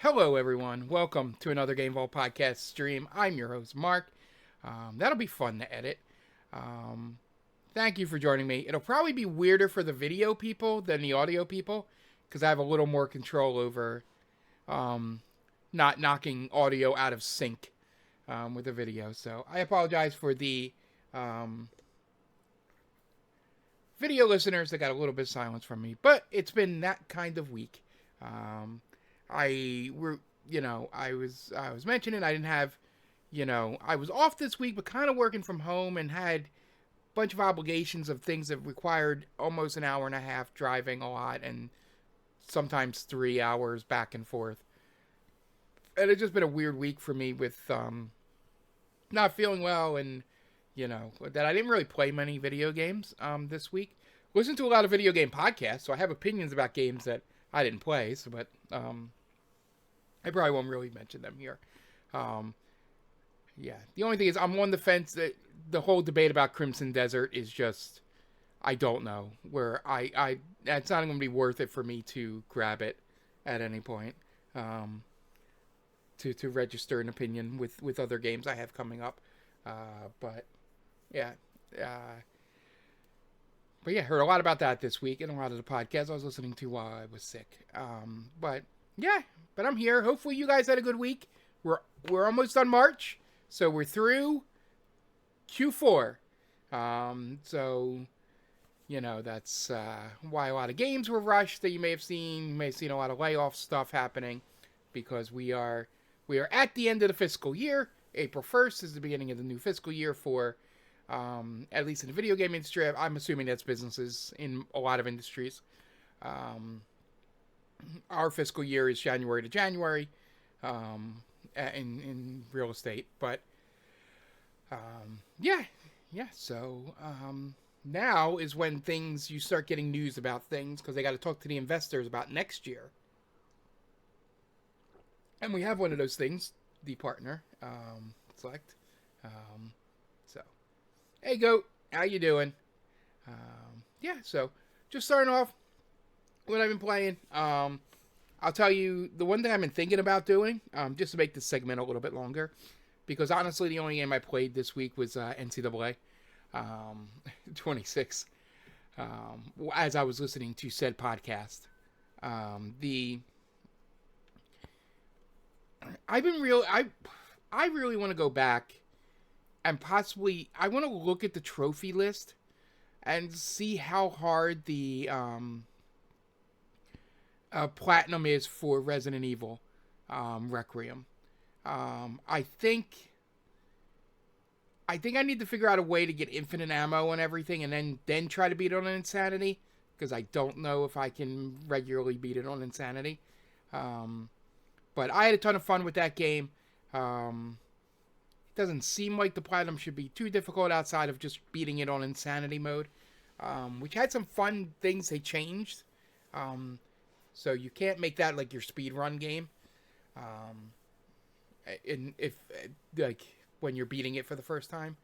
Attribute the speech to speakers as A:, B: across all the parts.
A: Hello, everyone. Welcome to another Game Vault podcast stream. I'm your host, Mark. That'll be fun to edit. Um, Thank you for joining me. It'll probably be weirder for the video people than the audio people because I have a little more control over um, not knocking audio out of sync with the video. So I apologize for the um, video listeners that got a little bit of silence from me, but it's been that kind of week. Um, I were I was mentioning I didn't have I was off this week, but kind of working from home and had a bunch of obligations of things that required almost an hour and a half driving a lot and sometimes 3 hours back and forth. And it's just been a weird week for me with not feeling well and that I didn't really play many video games this week. Listen to a lot of video game podcasts, so I have opinions about games that I didn't play. So, but I probably won't really mention them here. Um, yeah, the only thing is I'm on the fence that the whole debate about Crimson Desert is just I don't know where I it's not going to be worth it for me to grab it at any point. To register an opinion with other games I have coming up. But yeah, uh, but yeah, heard a lot about that this week and a lot of the podcasts I was listening to while I was sick. But yeah, but I'm here. Hopefully you guys had a good week. We're almost on March, so we're through Q4. So that's why a lot of games were rushed that you may have seen. You may have seen a lot of layoff stuff happening because we are at the end of the fiscal year. April 1st is the beginning of the new fiscal year for, at least in the video game industry. I'm assuming that's businesses in a lot of industries. Our fiscal year is January to January in real estate. But, yeah. So now is when you start getting news about things because they got to talk to the investors about next year. And we have one of those things, the partner select. So, hey goat, how you doing? Yeah, so just starting off what I've been playing. I'll tell you the one thing I've been thinking about doing, just to make this segment a little bit longer, because honestly the only game I played this week was NCAA 26. As I was listening to said podcast, the I've been real. I really want to go back and possibly I want to look at the trophy list and see how hard the platinum is for Resident Evil Requiem. I think I need to figure out a way to get infinite ammo and everything, and then try to beat it on Insanity because I don't know if I can regularly beat it on Insanity. But I had a ton of fun with that game. It doesn't seem like the platinum should be too difficult outside of just beating it on Insanity mode, which had some fun things they changed. So you can't make that like your speedrun game. If like when you're beating it for the first time.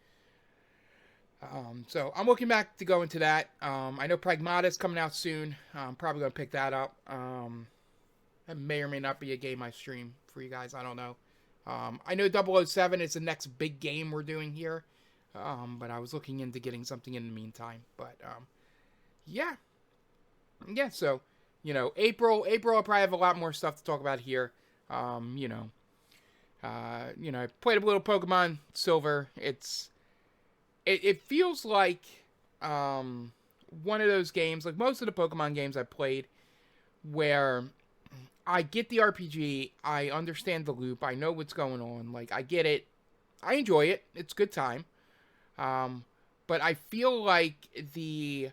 A: So I'm looking back to go into that. I know Pragmata's coming out soon. I'm probably going to pick that up. That may or may not be a game I stream for you guys. I don't know. I know 007 is the next big game we're doing here. But I was looking into getting something in the meantime. But, yeah. Yeah, so, April I'll probably have a lot more stuff to talk about here. I played a little Pokemon Silver. It feels like, one of those games, like most of the Pokemon games I played, where I get the RPG, I understand the loop, I know what's going on, like, I get it, I enjoy it, it's a good time, but I feel like the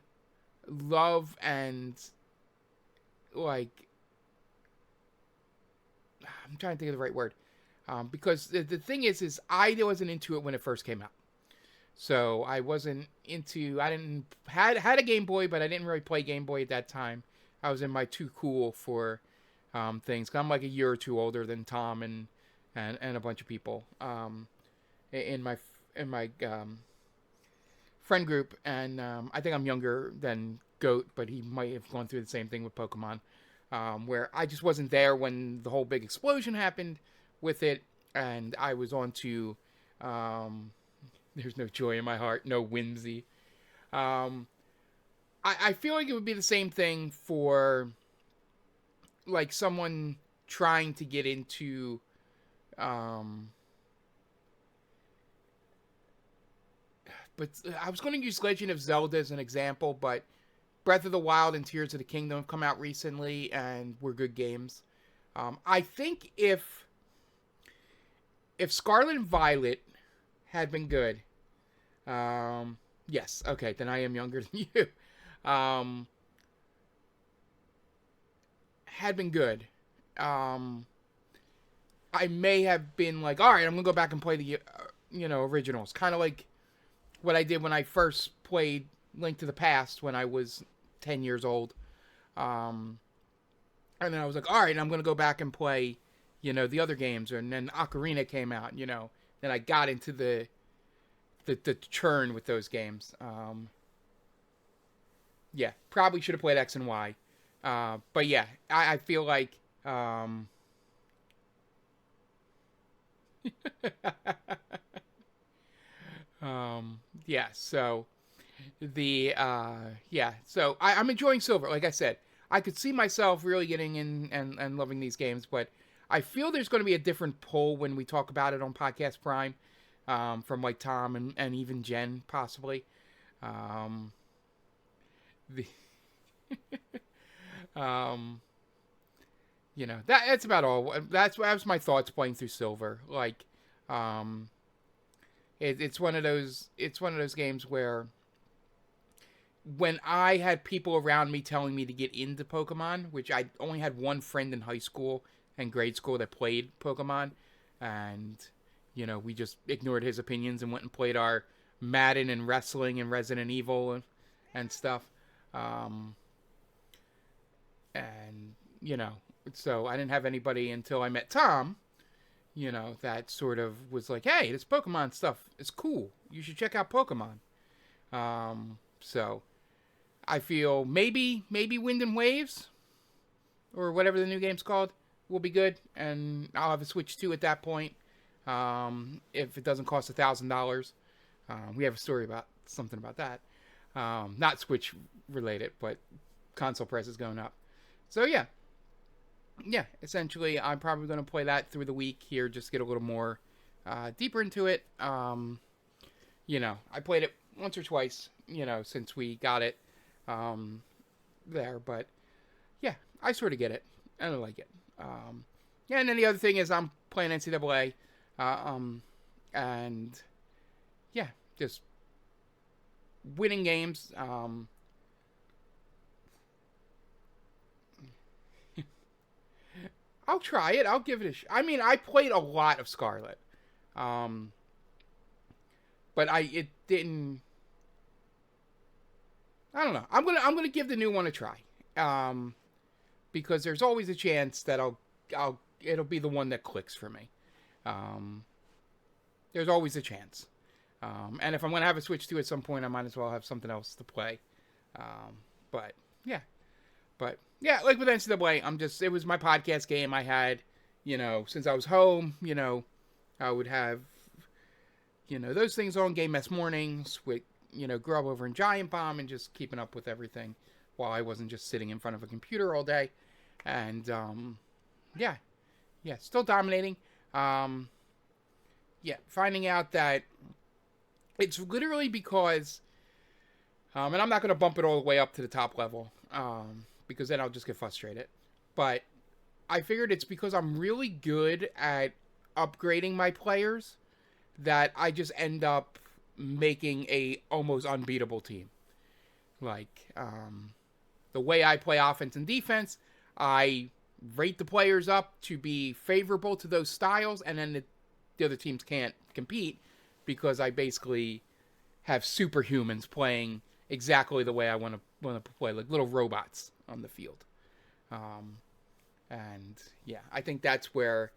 A: love and, like, I'm trying to think of the right word, because the thing is I wasn't into it when it first came out, so I wasn't into, I didn't, had a Game Boy, but I didn't really play Game Boy at that time. I was in my too cool for things. I'm like a year or two older than Tom and a bunch of people in my friend group, and I think I'm younger than Goat, but he might have gone through the same thing with Pokemon. where I just wasn't there when the whole big explosion happened with it, and I was on to There's No Joy in My Heart, no whimsy. Um, I feel like it would be the same thing for like someone trying to get into um, but I was going to use Legend of Zelda as an example, but Breath of the Wild and Tears of the Kingdom have come out recently and were good games. I think if Scarlet and Violet had been good, yes, okay, then I am younger than you. Um, had been good, um, I may have been like, all right, I'm gonna go back and play the originals, kind of like what I did when I first played Link to the Past when I was 10 years old. Um, and then I was like, all right, I'm going to go back and play, the other games. And then Ocarina came out, Then I got into the churn with those games. Yeah, probably should have played X and Y. But yeah, I feel like... yeah, so I'm enjoying Silver. Like I said, I could see myself really getting in and loving these games, but I feel there's going to be a different pull when we talk about it on Podcast Prime, from like Tom and even Jen possibly. The that's about all. That was my thoughts playing through Silver. Like, it's one of those games where when I had people around me telling me to get into Pokemon, which I only had one friend in high school and grade school that played Pokemon, and we just ignored his opinions and went and played our Madden and wrestling and Resident Evil and stuff. And so I didn't have anybody until I met Tom, that sort of was like, hey, this Pokemon stuff is cool. You should check out Pokemon. So I feel maybe Wind and Waves, or whatever the new game's called, will be good, and I'll have a Switch 2 at that point. If it doesn't cost $1,000. We have a story about something about that. Not Switch related, but console prices going up. So yeah, essentially, I'm probably going to play that through the week here, just get a little more deeper into it. I played it once or twice, since we got it there, but yeah, I sort of get it. I don't like it. Yeah, and then the other thing is I'm playing NCAA, and yeah, just winning games. I'll try it. I'll give it a I mean, I played a lot of Scarlet. But it didn't. I don't know. I'm gonna give the new one a try. Because there's always a chance that it'll be the one that clicks for me. There's always a chance. And if I'm gonna have a Switch 2 at some point, I might as well have something else to play. But yeah. But yeah, like with NCAA, it was my podcast game. I had, since I was home, I would have, those things on Game Mess mornings with, Grub over in Giant Bomb and just keeping up with everything while I wasn't just sitting in front of a computer all day. And, yeah, still dominating. Finding out that it's literally because, and I'm not going to bump it all the way up to the top level, because then I'll just get frustrated. But I figured it's because I'm really good at upgrading my players that I just end up making a almost unbeatable team. Like, the way I play offense and defense, I rate the players up to be favorable to those styles, and then the other teams can't compete because I basically have superhumans playing exactly the way I want to play, like little robots on the field. And yeah, I think that's where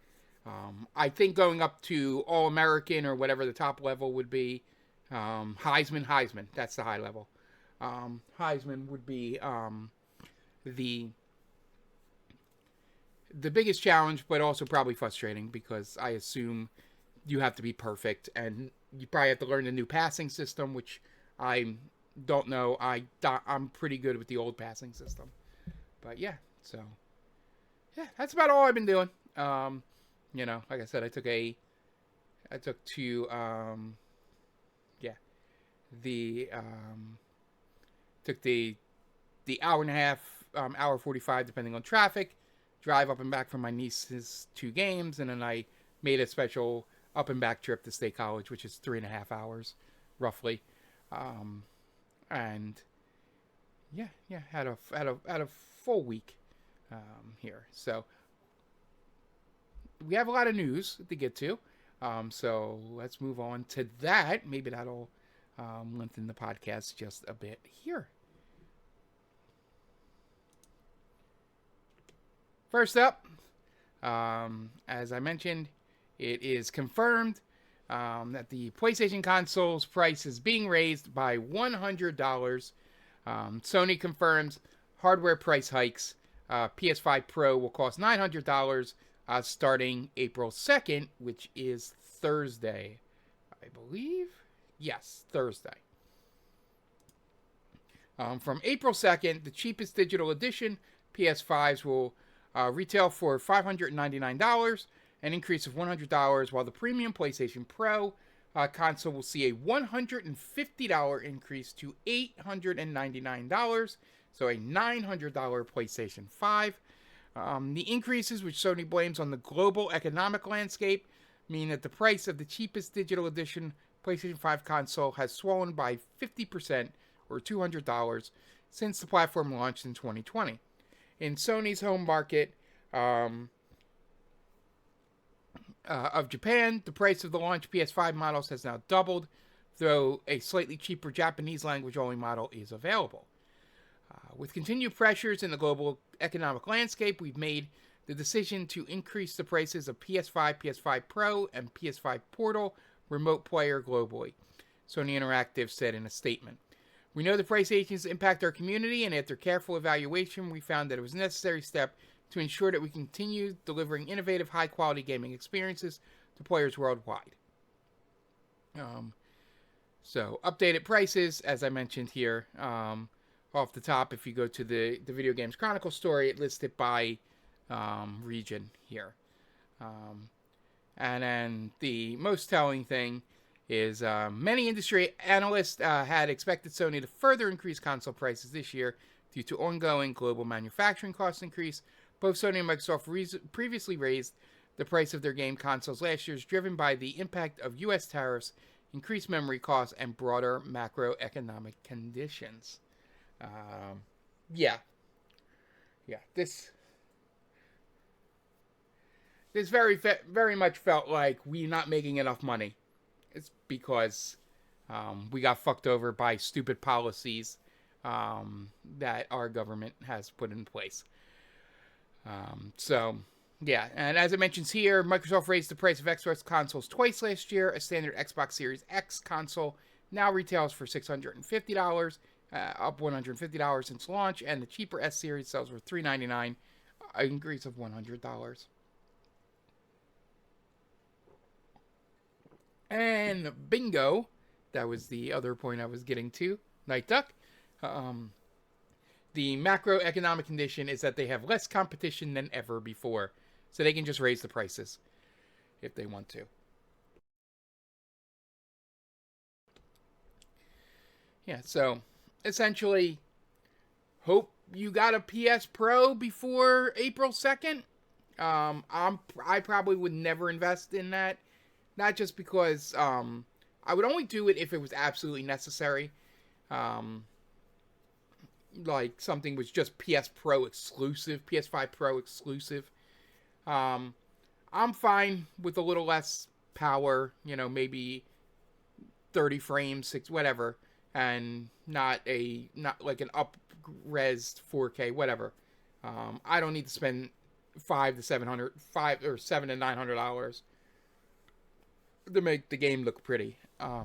A: I think going up to All-American or whatever the top level would be, Heisman, that's the high level. Heisman would be the the biggest challenge, but also probably frustrating because I assume you have to be perfect, and you probably have to learn the new passing system, which I don't know. I'm pretty good with the old passing system, but yeah. So yeah, that's about all I've been doing. Like I said, I took to yeah the took the hour and a half, hour 45, depending on traffic, drive up and back from my niece's 2 games, and then I made a special up and back trip to State College, which is 3.5 hours, roughly, and yeah, had a full week here. So we have a lot of news to get to. So let's move on to that. Maybe that'll lengthen the podcast just a bit here. First up, as I mentioned, it is confirmed that the PlayStation console's price is being raised by $100. Sony confirms hardware price hikes. PS5 Pro will cost $900 starting April 2nd, which is Thursday, I believe. Yes, Thursday. From April 2nd, the cheapest digital edition PS5s will retail for $599, an increase of $100, while the premium PlayStation Pro console will see a $150 increase to $899, so a $900 PlayStation 5. The increases, which Sony blames on the global economic landscape, mean that the price of the cheapest digital edition PlayStation 5 console has swollen by 50%, or $200, since the platform launched in 2020. In Sony's home market of Japan, the price of the launch PS5 models has now doubled, though a slightly cheaper Japanese language-only model is available. With continued pressures in the global economic landscape, we've made the decision to increase the prices of PS5, PS5 Pro, and PS5 Portal Remote Player globally, Sony Interactive said in a statement. We know the price changes impact our community, and after careful evaluation, we found that it was a necessary step to ensure that we continue delivering innovative, high-quality gaming experiences to players worldwide. So, updated prices, as I mentioned here, off the top, if you go to the Video Games Chronicle story, it lists it by region here. And then the most telling thing is many industry analysts had expected Sony to further increase console prices this year due to ongoing global manufacturing cost increase. Both Sony and Microsoft previously raised the price of their game consoles last year, driven by the impact of U.S. tariffs, increased memory costs, and broader macroeconomic conditions. This very much felt like we're not making enough money. It's because we got fucked over by stupid policies that our government has put in place. And as it mentions here, Microsoft raised the price of Xbox consoles twice last year. A standard Xbox Series X console now retails for $650, up $150 since launch, and the cheaper S Series sells for $399, an increase of $100. And bingo, that was the other point I was getting to, Night Duck. The macroeconomic condition is that they have less competition than ever before, so they can just raise the prices if they want to. Yeah, so essentially, hope you got a PS Pro before April 2nd. I probably would never invest in that. Not just because I would only do it if it was absolutely necessary. Like something was just PS Pro exclusive, PS5 Pro exclusive. I'm fine with a little less power, maybe 30 frames, 6, whatever, and not like an up-resed 4K, whatever. I don't need to spend $500 to $900 to make the game look pretty.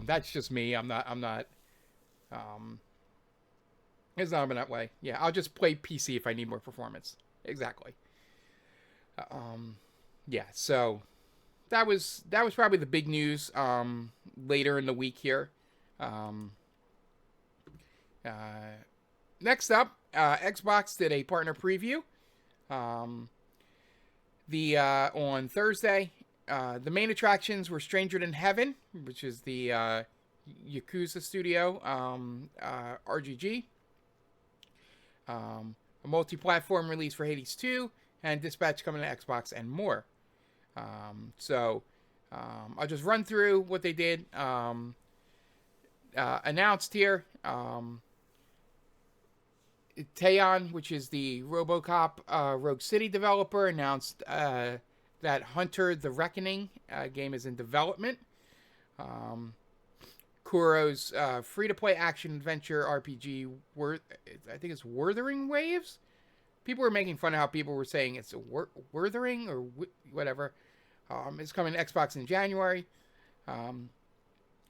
A: That's just me. I'm not it's not that way. Yeah, I'll just play PC if I need more performance. Exactly. Yeah, so that was probably the big news later in the week here. Um, uh, Next up, Xbox did a partner preview. Um, the On Thursday, the main attractions were Stranger Than Heaven, which is the Yakuza studio, RGG. A multi-platform release for Hades 2, and Dispatch coming to Xbox and more. I'll just run through what they did. Announced here, Teon, which is the RoboCop Rogue City developer, announced that Hunter the Reckoning game is in development. Kuro's free-to-play action-adventure RPG, I think it's Wuthering Waves? People were making fun of how people were saying it's a Wuthering or whatever. It's coming to Xbox in January.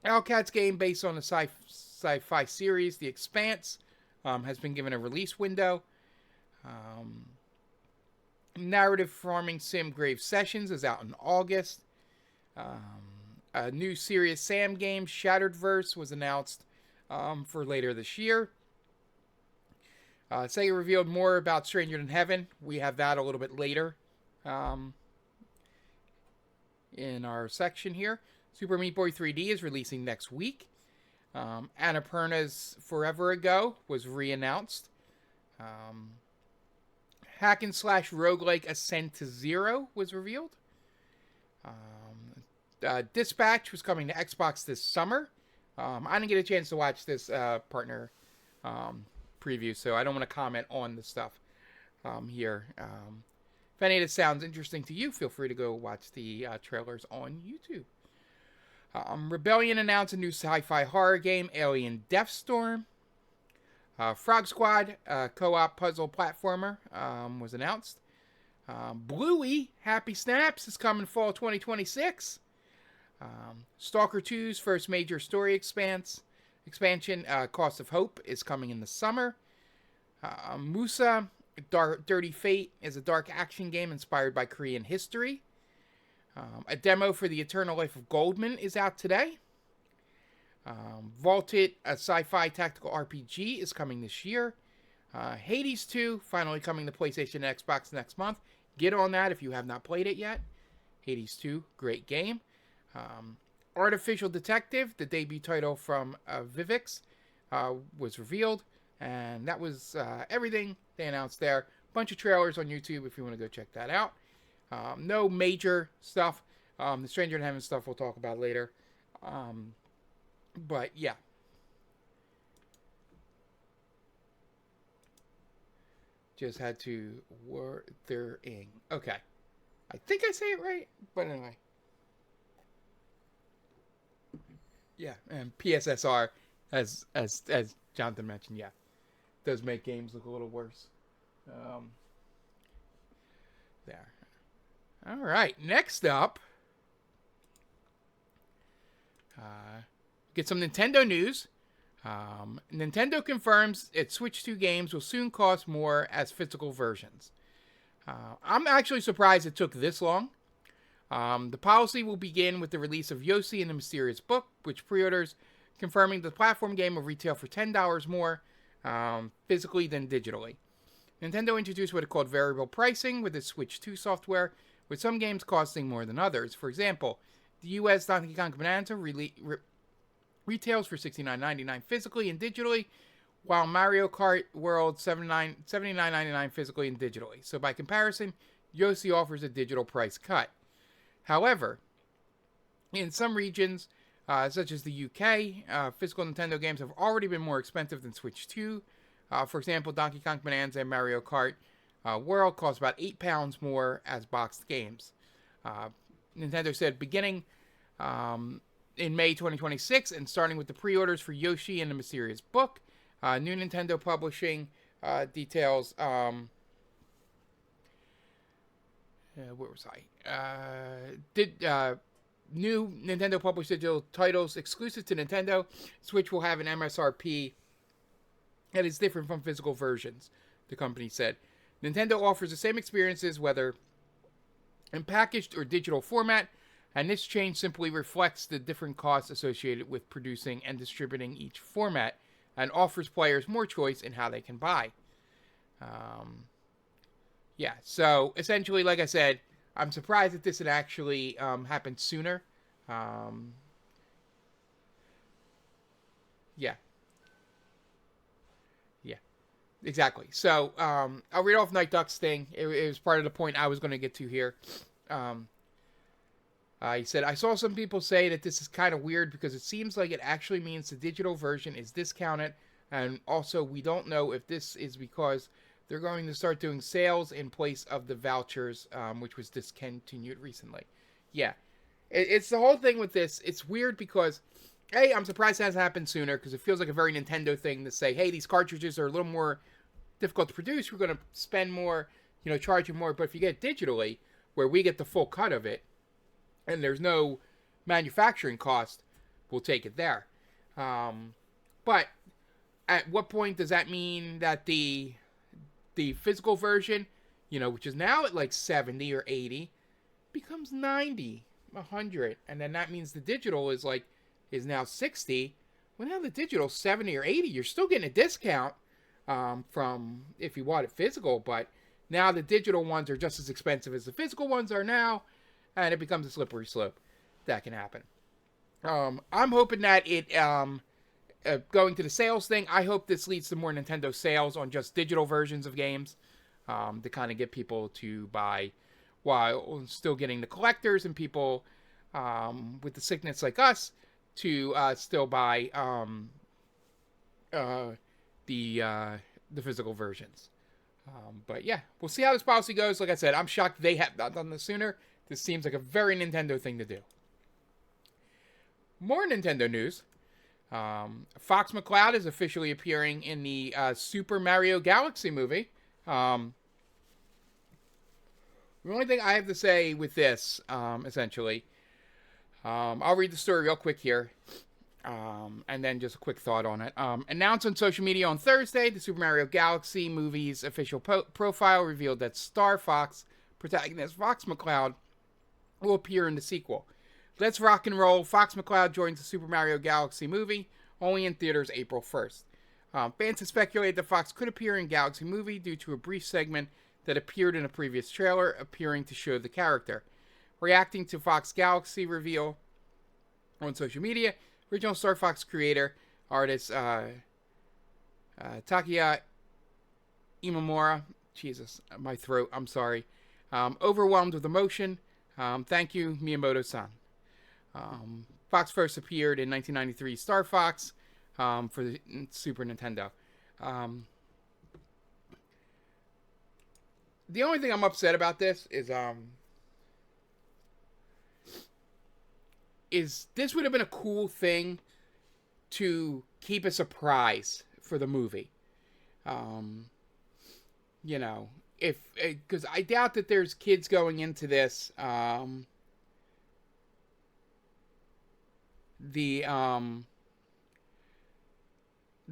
A: Hellcat's game based on the sci-fi series The Expanse has been given a release window. Narrative farming sim Grave Sessions is out in August. A new Serious Sam game, Shattered Verse, was announced for later this year. Sega revealed more about Stranger Than Heaven. We have that a little bit later in our section here. Super Meat Boy 3D is releasing next week. Annapurna's Forever Ago was re-announced. Hack and slash roguelike Ascent to Zero was revealed. Dispatch was coming to Xbox this summer. I didn't get a chance to watch this partner preview, so I don't want to comment on the stuff here. If any of this sounds interesting to you, feel free to go watch the trailers on YouTube. Rebellion announced a new sci-fi horror game, Alien Deathstorm. Frog Squad, co-op puzzle platformer, was announced. Bluey, Happy Snaps, is coming fall 2026. Stalker 2's first major story expansion, Cost of Hope, is coming in the summer. Musa, Dirty Fate, is a dark action game inspired by Korean history. A demo for The Eternal Life of Goldman is out today. Vaulted, a sci-fi tactical RPG, is coming this year. Hades 2, finally coming to PlayStation and Xbox next month. Get on that if you have not played it yet. Hades 2, great game. Artificial Detective, the debut title from Vivix, was revealed. And that was everything they announced there. Bunch of trailers on YouTube if you want to go check that out. No major stuff. The Stranger Than Heaven stuff we'll talk about later. But yeah. Just had to Wuthering. Okay. I think I say it right, but anyway. Yeah, and PSSR, as Jonathan mentioned, yeah, does make games look a little worse. There. All right, next up, get some Nintendo news. Nintendo confirms its Switch 2 games will soon cost more as physical versions. I'm actually surprised it took this long. The policy will begin with the release of Yoshi and the Mysterious Book, which pre-orders confirming the platform game will retail for $10 more physically than digitally. Nintendo introduced what it called variable pricing with its Switch 2 software, with some games costing more than others. For example, the US Donkey Kong Bonanza retails for $69.99 physically and digitally, while Mario Kart World $79.99 physically and digitally. So by comparison, Yoshi offers a digital price cut. However, in some regions, such as the UK, physical Nintendo games have already been more expensive than Switch 2. For example, Donkey Kong Bonanza and Mario Kart World cost about £8 more as boxed games. Nintendo said beginning in May 2026 and starting with the pre-orders for Yoshi and the Mysterious Book, new Nintendo Publishing details. Where was I? New Nintendo published digital titles exclusive to Nintendo Switch will have an MSRP that is different from physical versions, the company said. Nintendo offers the same experiences whether in packaged or digital format, and this change simply reflects the different costs associated with producing and distributing each format and offers players more choice in how they can buy. Yeah, so essentially, like I said, I'm surprised that this had actually happened sooner. Um, yeah, yeah, exactly. So I'll read off Night Duck's thing. It was part of the point I was going to get to here. Um, he said, I saw some people say that this is kind of weird because it seems like it actually means the digital version is discounted. And also, we don't know if this is because they're going to start doing sales in place of the vouchers, which was discontinued recently. Yeah. It's the whole thing with this. It's weird because, hey, I'm surprised it hasn't happened sooner because it feels like a very Nintendo thing to say, hey, these cartridges are a little more difficult to produce. We're going to spend more, charge you more. But if you get it digitally, where we get the full cut of it, and there's no manufacturing cost, we'll take it there. But at what point does that mean that the physical version, which is now at like 70 or 80, becomes 90, 100, and then that means the digital is now 60. Well, now the digital 70 or 80, you're still getting a discount from if you want it physical, but now the digital ones are just as expensive as the physical ones are now. And it becomes a slippery slope. That can happen. I'm hoping that it, going to the sales thing, I hope this leads to more Nintendo sales on just digital versions of games to kind of get people to buy while still getting the collectors and people with the sickness like us to still buy the physical versions. But yeah, we'll see how this policy goes. Like I said, I'm shocked they have not done this sooner. This seems like a very Nintendo thing to do. More Nintendo news. Fox McCloud is officially appearing in the Super Mario Galaxy movie. The only thing I have to say with this, essentially, I'll read the story real quick here, and then just a quick thought on it. Announced on social media on Thursday, the Super Mario Galaxy movie's official profile revealed that Star Fox protagonist Fox McCloud will appear in the sequel. Let's rock and roll. Fox McCloud joins the Super Mario Galaxy movie, only in theaters April 1st. Fans have speculated that Fox could appear in Galaxy movie due to a brief segment that appeared in a previous trailer, appearing to show the character. Reacting to Fox Galaxy reveal on social media, original Star Fox creator, artist Takeya Imamura, Jesus, my throat, I'm sorry, overwhelmed with emotion. Thank you, Miyamoto-san. Fox first appeared in 1993 Star Fox for the Super Nintendo. The only thing I'm upset about this is this would have been a cool thing to keep a surprise for the movie. Because I doubt that there's kids going into this. The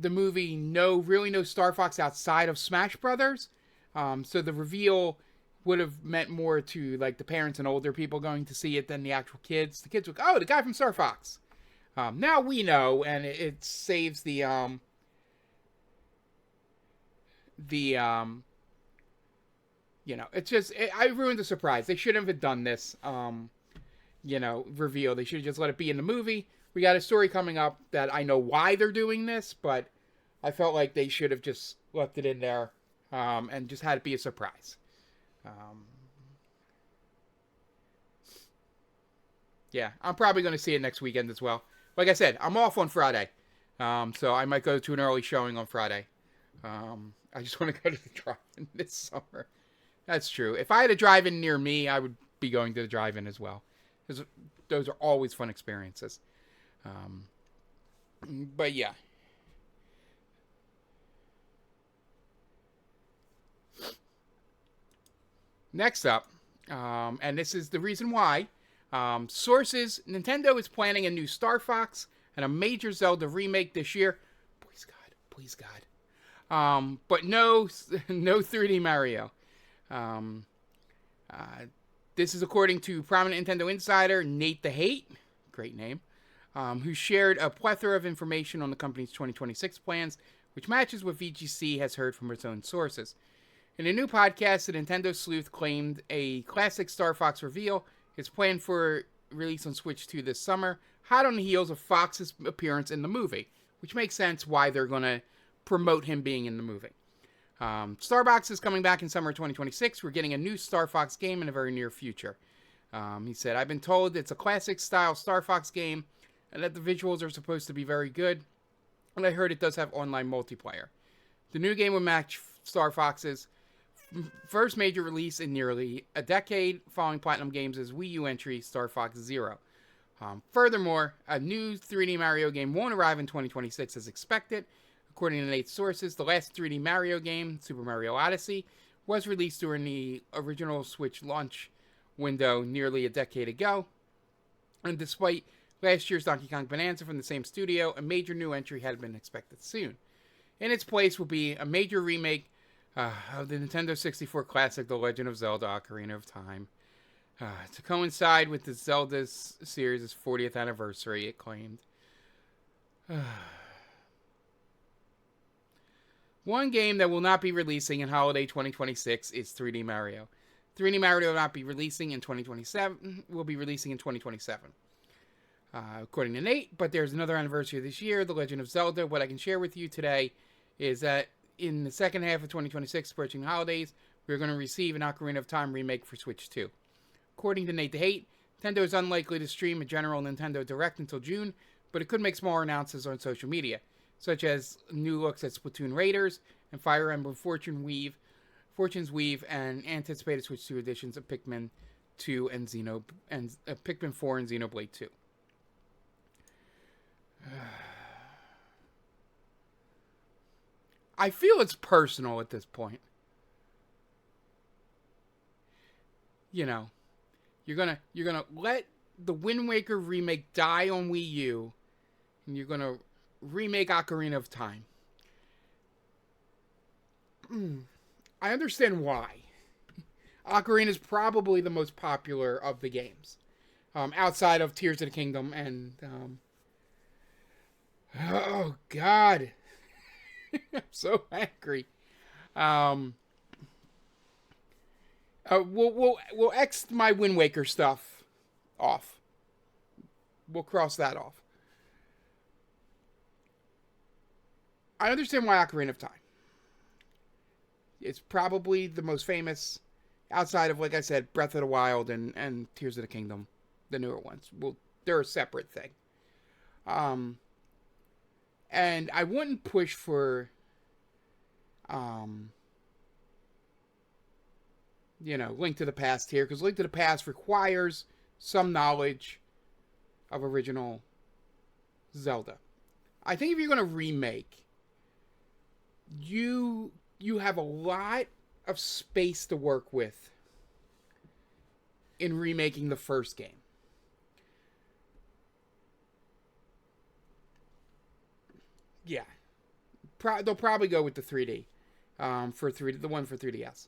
A: movie really no Star Fox outside of Smash Brothers. So the reveal would have meant more to like the parents and older people going to see it than the actual kids. The kids would go, oh, the guy from Star Fox. Now we know, and it saves I ruined the surprise. They shouldn't have done this, reveal. They should have just let it be in the movie. We got a story coming up that I know why they're doing this, but I felt like they should have just left it in there, and just had it be a surprise. Yeah, I'm probably going to see it next weekend as well. Like I said, I'm off on Friday, so I might go to an early showing on Friday. I just want to go to the drive-in this summer. That's true. If I had a drive-in near me, I would be going to the drive-in as well. Because those are always fun experiences. But yeah. Next up, and this is the reason why, sources, Nintendo is planning a new Star Fox and a major Zelda remake this year. Please God. But no 3D Mario. This is according to prominent Nintendo insider Nate the Hate, great name, who shared a plethora of information on the company's 2026 plans, which matches what VGC has heard from its own sources. In a new podcast, the Nintendo sleuth claimed a classic Star Fox reveal is planned for release on Switch 2 this summer, hot on the heels of Fox's appearance in the movie, which makes sense why they're going to promote him being in the movie. Starbox is coming back in summer 2026. We're getting a new Star Fox game in the very near future. He said, I've been told it's a classic style Star Fox game and that the visuals are supposed to be very good. And I heard it does have online multiplayer. The new game will match Star Fox's first major release in nearly a decade following Platinum Games' Wii U entry, Star Fox Zero. Furthermore, a new 3D Mario game won't arrive in 2026 as expected. According to Nate's sources, the last 3D Mario game, Super Mario Odyssey, was released during the original Switch launch window nearly a decade ago. And despite last year's Donkey Kong Bonanza from the same studio, a major new entry had been expected soon. In its place will be a major remake of the Nintendo 64 classic, The Legend of Zelda: Ocarina of Time. To coincide with the Zelda series' 40th anniversary, it claimed. One game that will not be releasing in holiday 2026 is 3D Mario. 3D Mario will not be releasing in 2027, will be releasing in 2027. According to Nate, but there's another anniversary this year, The Legend of Zelda. What I can share with you today is that in the second half of 2026, approaching holidays, we're going to receive an Ocarina of Time remake for Switch 2. According to Nate the Hate, Nintendo is unlikely to stream a general Nintendo Direct until June, but it could make smaller announcements on social media, such as new looks at Splatoon Raiders and Fire Emblem Fortune's Weave, and anticipated Switch 2 editions of Pikmin 2 and Pikmin 4 and Xenoblade 2. I feel it's personal at this point. You know, you're gonna let the Wind Waker remake die on Wii U, and you're gonna remake Ocarina of Time. I understand why. Ocarina is probably the most popular of the games, outside of Tears of the Kingdom and oh God. I'm so angry. We'll X my Wind Waker stuff off. We'll cross that off. I understand why Ocarina of Time. It's probably the most famous outside of, like I said, Breath of the Wild and Tears of the Kingdom, the newer ones. Well, they're a separate thing. And I wouldn't push for, Link to the Past here, because Link to the Past requires some knowledge of original Zelda. I think if you're going to remake, you have a lot of space to work with in remaking the first game. Yeah. They'll probably go with the 3D. The one for 3DS.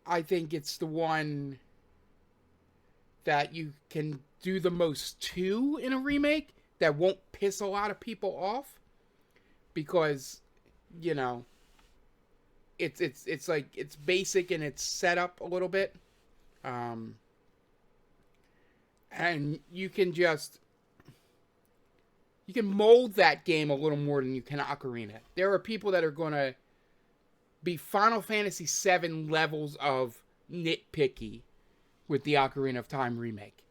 A: I think it's the one that you can do the most to in a remake that won't piss a lot of people off. Because, it's like, it's basic and it's set up a little bit. And you can mold that game a little more than you can Ocarina. There are people that are going to be Final Fantasy VII levels of nitpicky with the Ocarina of Time remake.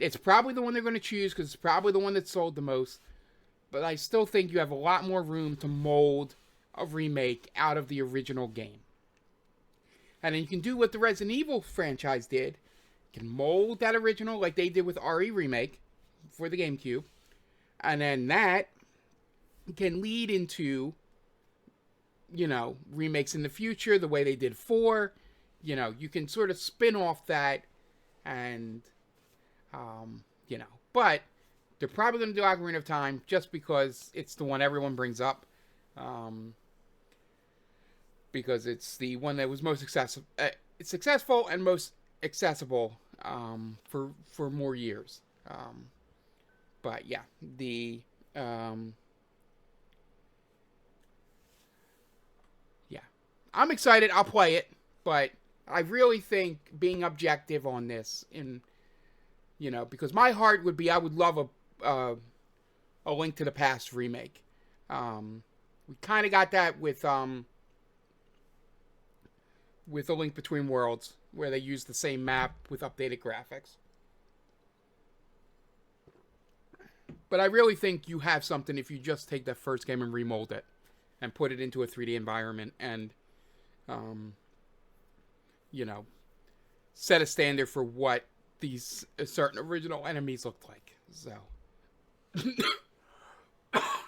A: It's probably the one they're going to choose because it's probably the one that sold the most. But I still think you have a lot more room to mold a remake out of the original game. And then you can do what the Resident Evil franchise did. You can mold that original like they did with RE Remake for the GameCube. And then that can lead into, remakes in the future the way they did 4. You can sort of spin off that and, But they're probably going to do Ocarina of Time just because it's the one everyone brings up. because it's the one that was most successful and most accessible for more years. But yeah, yeah, I'm excited. I'll play it, but I really think being objective on this, because my heart would be I would love a Link to the Past remake. We kind of got that with A Link Between Worlds, where they used the same map with updated graphics. But I really think you have something if you just take that first game and remold it and put it into a 3D environment and, set a standard for what these certain original enemies looked like. So,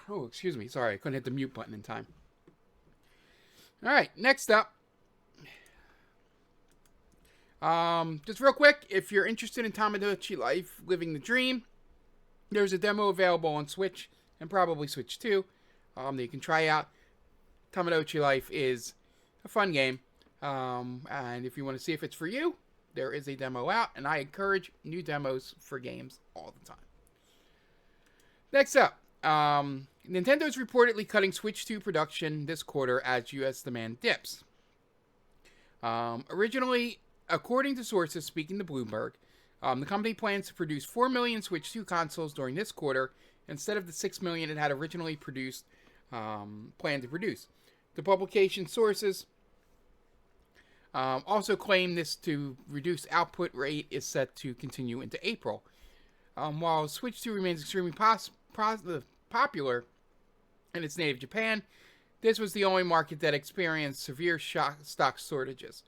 A: oh, excuse me. Sorry, I couldn't hit the mute button in time. All right, next up. Just real quick, if you're interested in Tamagotchi Life, Living the Dream, there's a demo available on Switch and probably Switch 2 that you can try out. Tamagotchi Life is a fun game, and if you want to see if it's for you, there is a demo out, and I encourage new demos for games all the time. Next up, Nintendo's reportedly cutting Switch 2 production this quarter as US demand dips. Originally, according to sources speaking to Bloomberg, the company plans to produce 4 million Switch 2 consoles during this quarter instead of the 6 million it had originally planned to produce. The publication sources also claim this to reduce output rate is set to continue into April. While Switch 2 remains extremely popular in its native Japan, this was the only market that experienced severe stock shortages.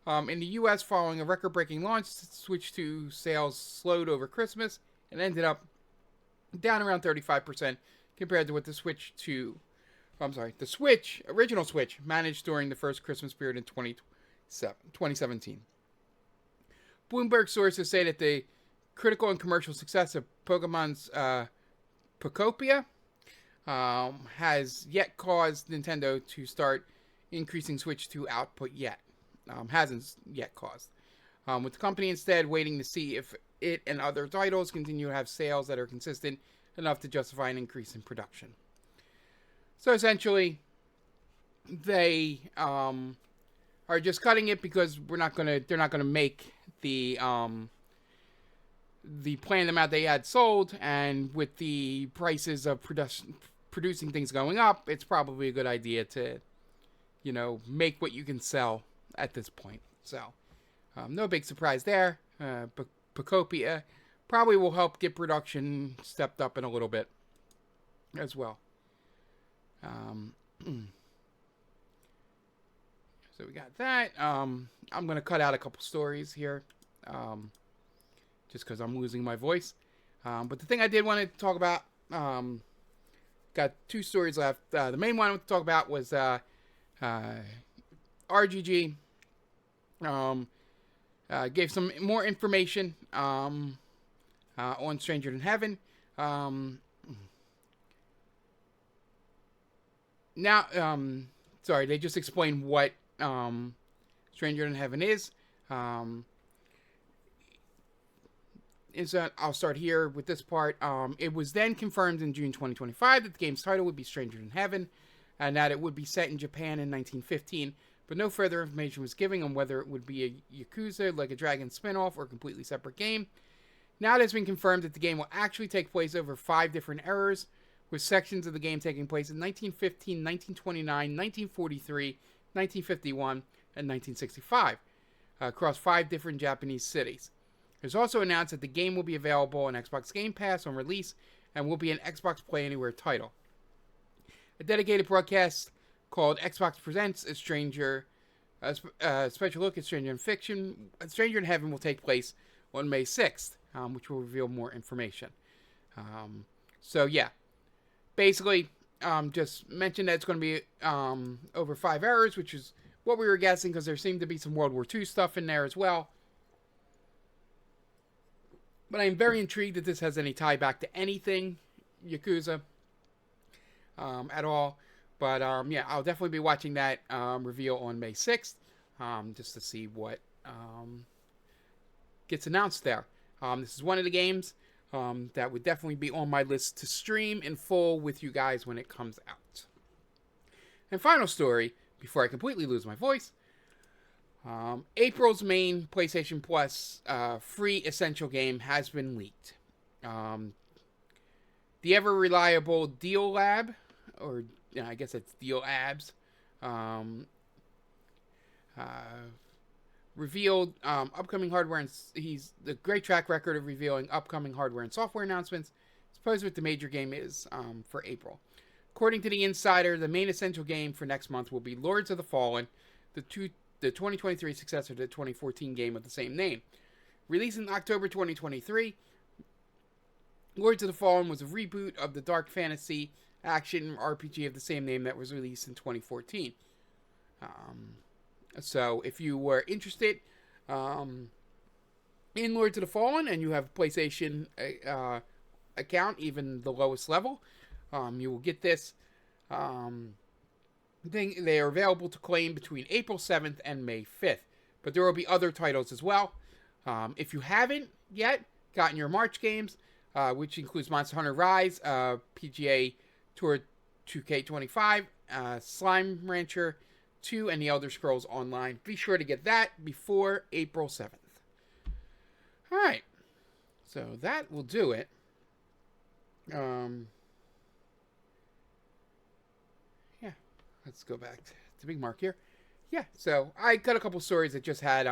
A: In the U.S., following a record-breaking launch, Switch 2 sales slowed over Christmas and ended up down around 35% compared to what the original Switch, managed during the first Christmas period in 2017. Bloomberg sources say that the critical and commercial success of Pokemon's Pokopia has yet caused Nintendo to start increasing Switch 2 output yet. Hasn't yet caused. With the company instead waiting to see if it and other titles continue to have sales that are consistent enough to justify an increase in production. So essentially, they are just cutting it because they're not gonna make the planned amount they had sold, and with the prices of producing things going up, it's probably a good idea to, make what you can sell at this point. So, no big surprise there. Pokopia probably will help get production stepped up in a little bit as well. So we got that. I'm going to cut out a couple stories here, just because I'm losing my voice. But the thing I did want to talk about, got two stories left. The main one I want to talk about was RGG gave some more information on Stranger Than Heaven. They just explained what Stranger Than Heaven is. I'll start here with this part. It was then confirmed in June 2025 that the game's title would be Stranger Than Heaven, and that it would be set in Japan in 1915. But no further information was given on whether it would be a Yakuza, Like a Dragon spin-off, or a completely separate game. Now it has been confirmed that the game will actually take place over 5 different eras, with sections of the game taking place in 1915, 1929, 1943, 1951, and 1965, across 5 different Japanese cities. It was also announced that the game will be available on Xbox Game Pass on release, and will be an Xbox Play Anywhere title. A dedicated broadcast called Xbox Presents a special look at Stranger in Heaven will take place on May 6th, which will reveal more information. Basically, just mentioned that it's going to be over 5 eras, which is what we were guessing, because there seemed to be some World War II stuff in there as well. But I am very intrigued that this has any tie back to anything Yakuza at all. But yeah, I'll definitely be watching that reveal on May 6th, just to see what gets announced there. This is one of the games that would definitely be on my list to stream in full with you guys when it comes out. And final story, before I completely lose my voice, April's main PlayStation Plus free essential game has been leaked. The ever-reliable Deal Lab, or I guess it's Deal Abs, revealed upcoming hardware, and he's the great track record of revealing upcoming hardware and software announcements. Suppose what the major game is for April. According to the Insider, the main essential game for next month will be Lords of the Fallen, the 2023 successor to the 2014 game of the same name. Released in October 2023, Lords of the Fallen was a reboot of the dark fantasy action RPG of the same name that was released in 2014. So if you were interested in Lords of the Fallen and you have a PlayStation account, even the lowest level, you will get this. They are available to claim between April 7th and May 5th. But there will be other titles as well. If you haven't yet gotten your March games, which includes Monster Hunter Rise, PGA Tour 2K25, Slime Rancher 2, and The Elder Scrolls Online, be sure to get that before April 7th. Alright. So that will do it. Yeah. Let's go back to Big Mark here. Yeah, so I got a couple stories that just had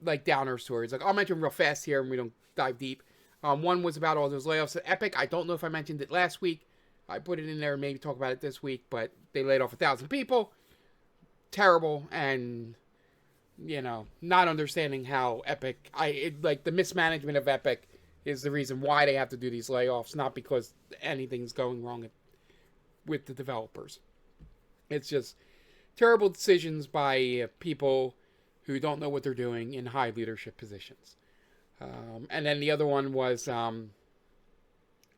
A: like downer stories. Like I'll mention them real fast here and we don't dive deep. One was about all those layoffs at Epic. I don't know if I mentioned it last week. I put it in there and maybe talk about it this week, but they laid off 1,000 people. Terrible, and not understanding how Epic, like the mismanagement of Epic is the reason why they have to do these layoffs, not because anything's going wrong with the developers. It's just terrible decisions by people who don't know what they're doing in high leadership positions. And then the other one was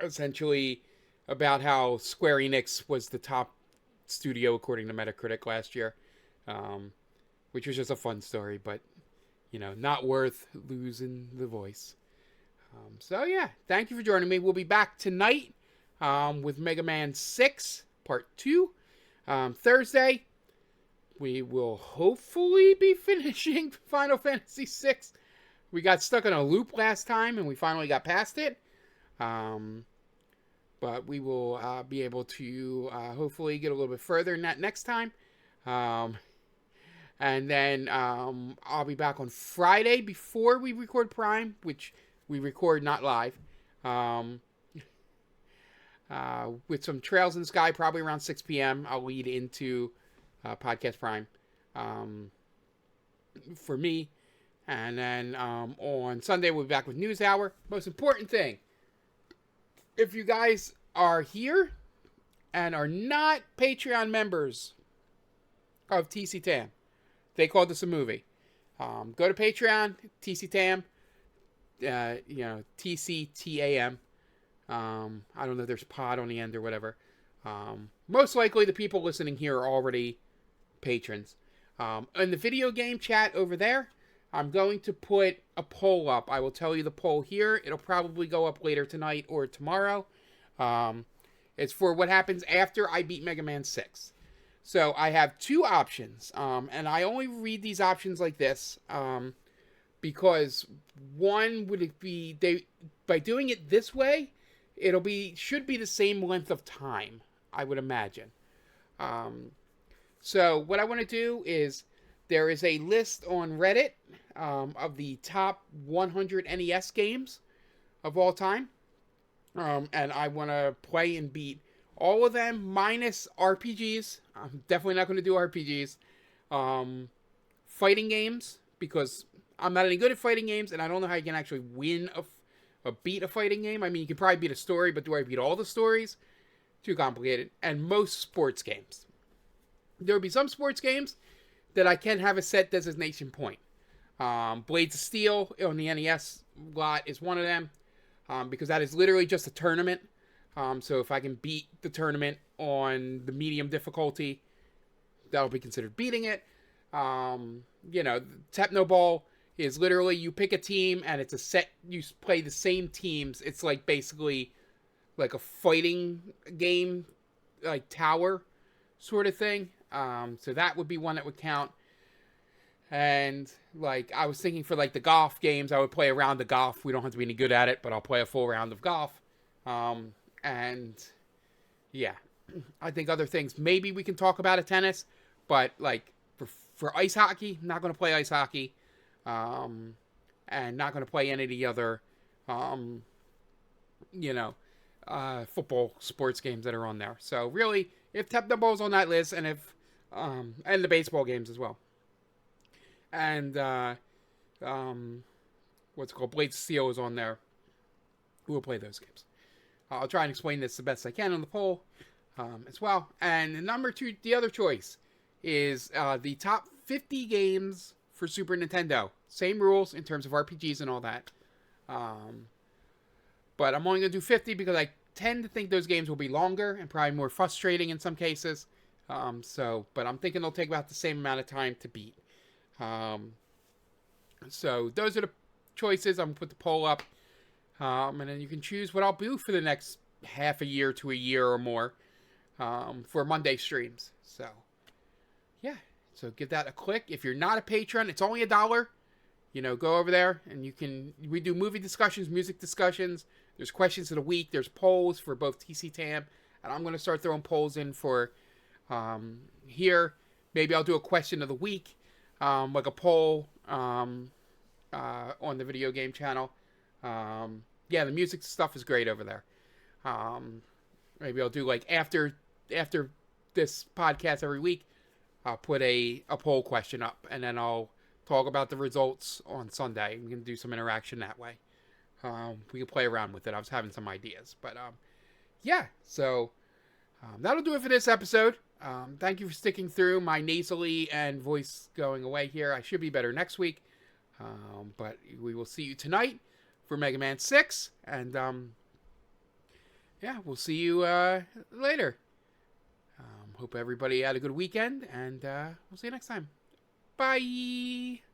A: essentially about how Square Enix was the top studio according to Metacritic last year, which was just a fun story, but not worth losing the voice. So yeah, thank you for joining me. We'll be back tonight with Mega Man 6 Part 2. Thursday, we will hopefully be finishing Final Fantasy 6. We got stuck in a loop last time, and we finally got past it. But we will be able to hopefully get a little bit further in that next time. And then I'll be back on Friday before we record Prime, which we record not live. With some Trails in the Sky, probably around 6 p.m. I'll lead into Podcast Prime for me. And then on Sunday, we'll be back with News Hour. Most important thing, if you guys are here and are not Patreon members of TC Tam, they called this a movie. Go to Patreon, TC Tam, TCTAM. I don't know if there's pod on the end or whatever. Most likely the people listening here are already patrons. In the video game chat over there, I'm going to put a poll up. I will tell you the poll here. It'll probably go up later tonight or tomorrow. It's for what happens after I beat Mega Man 6. So I have two options. And I only read these options like this. Because one would be, by doing it this way, should be the same length of time, I would imagine. So what I want to do is, there is a list on Reddit of the top 100 NES games of all time. And I want to play and beat all of them minus RPGs. I'm definitely not going to do RPGs. Fighting games, because I'm not any good at fighting games, and I don't know how you can actually win or beat a fighting game. I mean, you can probably beat a story, but do I beat all the stories? Too complicated. And most sports games. There will be some sports games that I can have a set designation point. Blades of Steel on the NES lot is one of them, because that is literally just a tournament. So if I can beat the tournament on the medium difficulty, that'll be considered beating it. Techno Ball is literally you pick a team and it's a set. You play the same teams. It's like basically like a fighting game, like tower sort of thing. So that would be one that would count. And like I was thinking for like the golf games, I would play a round of golf. We don't have to be any good at it, but I'll play a full round of golf. And yeah, I think other things maybe we can talk about at tennis, but like for ice hockey, I'm not going to play ice hockey, and not going to play any of the other, football sports games that are on there. So really, if Technoball's on that list, and if and the baseball games as well, and what's it called, Blades of Steel is on there, we'll play those games. I'll try and explain this the best I can on the poll as well. And number two, the other choice is the top 50 games for Super Nintendo. Same rules in terms of RPGs and all that. But I'm only going to do 50 because I tend to think those games will be longer and probably more frustrating in some cases. But I'm thinking they'll take about the same amount of time to beat. So those are the choices. I'm going to put the poll up. And then you can choose what I'll do for the next half a year to a year or more for Monday streams. So, yeah. So give that a click. If you're not a patron, it's only $1. Go over there and we do movie discussions, music discussions. There's questions of the week. There's polls for both TC Tam. And I'm going to start throwing polls in for here. Maybe I'll do a question of the week, like a poll on the video game channel. The music stuff is great over there. Maybe I'll do like after this podcast every week, I'll put a poll question up, and then I'll talk about the results on Sunday. We can do some interaction that way. We can play around with it. I was having some ideas, but so that'll do it for this episode. Thank you for sticking through my nasally and voice going away here. I should be better next week, but we will see you tonight for Mega Man 6, and we'll see you later. Hope everybody had a good weekend, and we'll see you next time. Bye!